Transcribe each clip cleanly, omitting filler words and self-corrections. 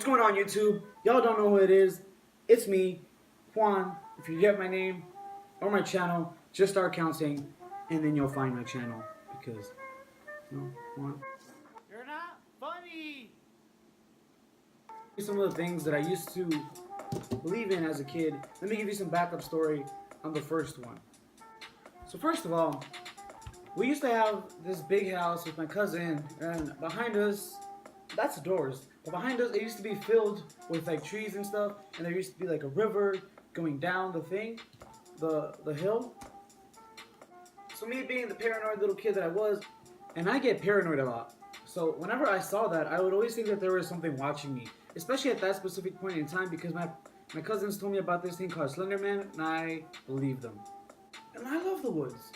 What's going on, YouTube? Y'all don't know who it is. It's me, Juan. If you get my name or my channel, just start counting, and then you'll find my channel because, Juan. You're not funny. Some of the things that I used to believe in as a kid. Let me give you some backup story on the first one. So first of all, we used to have this big house with my cousin, and behind us, that's the doors. But behind us, it used to be filled with like trees and stuff, and there used to be like a river going down the thing, the hill. So me being the paranoid little kid that I was, and I get paranoid a lot. So whenever I saw that, I would always think that there was something watching me, especially at that specific point in time, because my cousins told me about this thing called Slender Man, and I believed them. And I love the woods.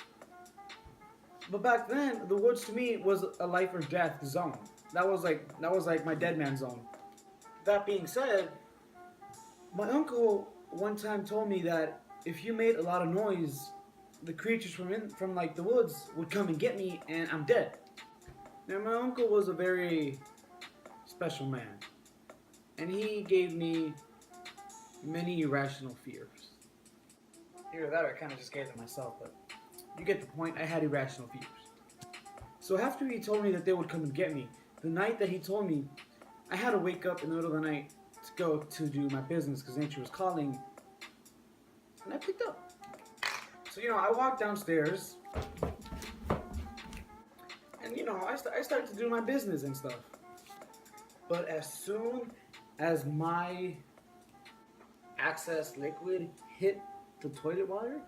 But back then, the woods to me was a life or death zone. That was like my dead man zone. That being said, my uncle one time told me that if you made a lot of noise, the creatures from like the woods would come and get me, and I'm dead. Now my uncle was a very special man, and he gave me many irrational fears. Either that or I kind of just gave them myself, but you get the point. I had irrational fears. So after he told me that they would come and get me, the night that he told me, I had to wake up in the middle of the night to go to do my business because nature was calling, and I picked up. So I walked downstairs, and I started to do my business and stuff. But as soon as my access liquid hit the toilet water,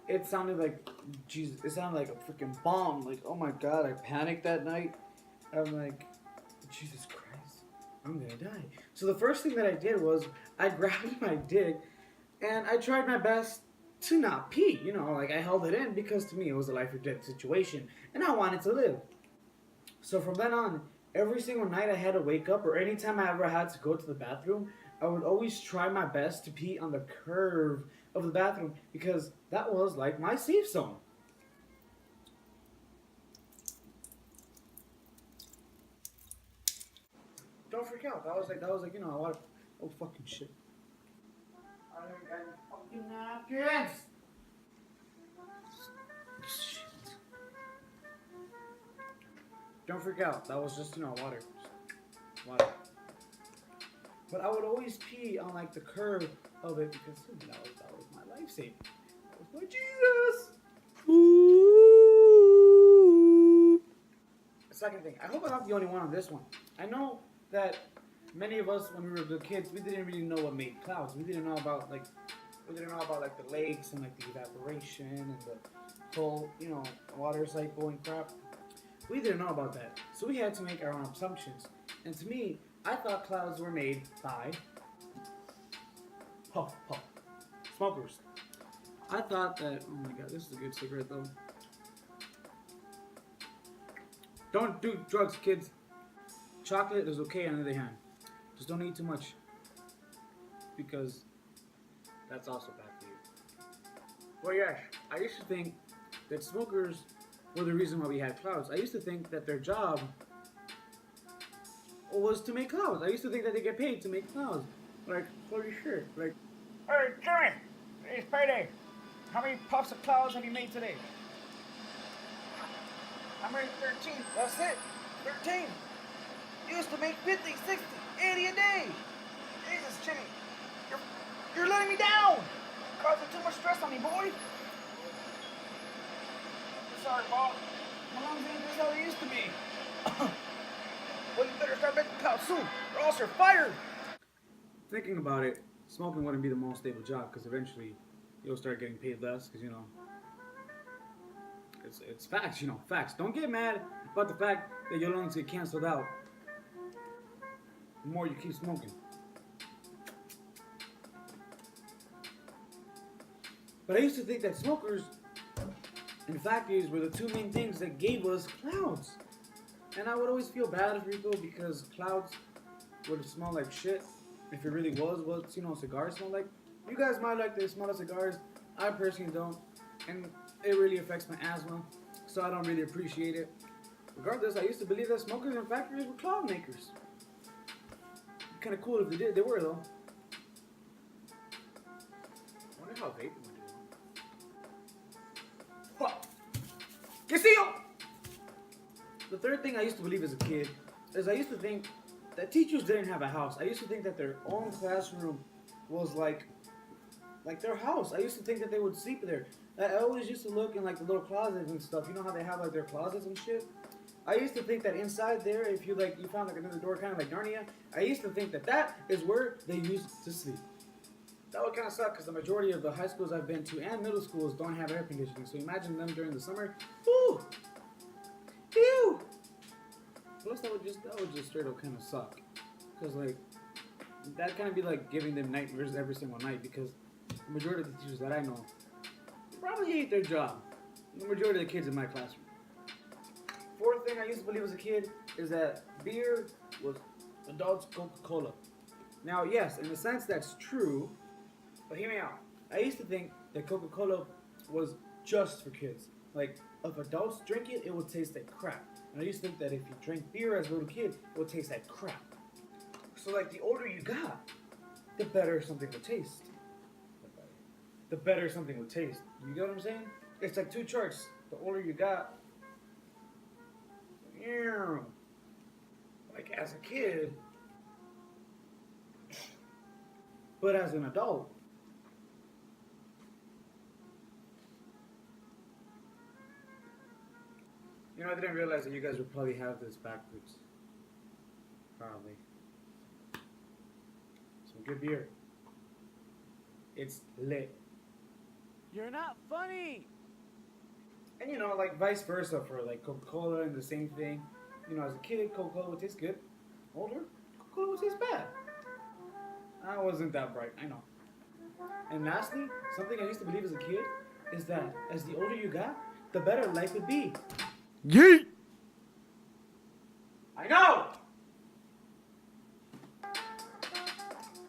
it sounded like Jesus. It sounded like a freaking bomb. Like, oh my God, I panicked that night. I'm like, Jesus Christ, I'm gonna die. So the first thing that I did was I grabbed my dick and I tried my best to not pee. Like I held it in because to me it was a life or death situation and I wanted to live. So from then on, every single night I had to wake up, or anytime I ever had to go to the bathroom, I would always try my best to pee on the curve of the bathroom because that was like my safe zone. Don't freak out. That was like a lot of fucking shit. I got fucking napkins. Shit. Don't freak out. That was just water. Water. But I would always pee on like the curve of it because that was my life saving. That was my Jesus. Ooh. The second thing, I hope I'm not the only one on this one. I know that many of us, when we were little kids, we didn't really know what made clouds. We didn't know about like the lakes and like the evaporation and the whole water cycle and crap. We didn't know about that, so we had to make our own assumptions. And to me, I thought clouds were made by smokers. I thought that, oh my God, this is a good cigarette though. Don't do drugs, kids. Chocolate is okay on the other hand. Just don't eat too much because that's also bad for you. Well, yes, I used to think that smokers were the reason why we had clouds. I used to think that their job was to make clouds. I used to think that they get paid to make clouds. Like, holy shit. Like, Hey, Jimmy, it's payday. How many puffs of clouds have you made today? I made 13. That's it. 13. You used to make 50, 60, 80 a day. Jesus, Jimmy. You're letting me down. Causing too much stress on me, boy. Sorry, Bob. My lungs ain't just how they used to be. Well, you better start making clouds soon, or else you're fired. thinking about it, smoking wouldn't be the most stable job because eventually you'll start getting paid less because it's facts, facts. Don't get mad about the fact that your lungs get canceled out the more you keep smoking. But I used to think that smokers and factories were the two main things that gave us clouds. And I would always feel bad for people because clouds would smell like shit if it really was what cigars smell like. You guys might like the smell of cigars. I personally don't. And it really affects my asthma, so I don't really appreciate it. Regardless, I used to believe that smokers and factories were cloud makers. kind of cool if they did. They were though. I wonder how vaping would do. Fuck. Quesillo! The third thing I used to believe as a kid is I used to think that teachers didn't have a house. I used to think that their own classroom was like their house. I used to think that they would sleep there. I always used to look in like the little closets and stuff. You know how they have like their closets and shit? I used to think that inside there, if you found like another door, kind of like Narnia, I used to think that that is where they used to sleep. That would kind of suck because the majority of the high schools I've been to and middle schools don't have air conditioning. So imagine them during the summer. Ooh, ew. Plus that would just straight up kind of suck, because like that kind of be like giving them nightmares every single night, because the majority of the teachers that I know probably hate their job. The majority of the kids in my classroom. Fourth thing I used to believe as a kid is that beer was adults' Coca-Cola. Now, yes, in a sense that's true, but hear me out. I used to think that Coca-Cola was just for kids. Like, if adults drink it, it would taste like crap. And I used to think that if you drank beer as a little kid, it would taste like crap. So, like, the older you got, the better something would taste. The better something would taste. You get what I'm saying? It's like two charts. The older you got, like as a kid, but as an adult, you know, I didn't realize that you guys would probably have this backwards. Probably. Some good beer. It's lit. You're not funny. And you know, like vice versa for like Coca-Cola and the same thing. You know, as a kid, Coca-Cola would taste good. Older, Coca-Cola would taste bad. I wasn't that bright, I know. And lastly, something I used to believe as a kid is that as the older you got, the better life would be. Yeet! I know!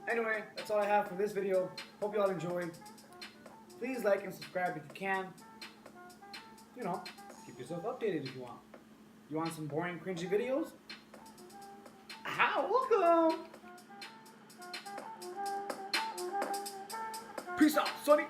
Anyway, that's all I have for this video. Hope you all enjoyed. Please like and subscribe if you can. You know, keep yourself updated if you want. You want some boring, cringy videos? Welcome! Peace out, Sonny!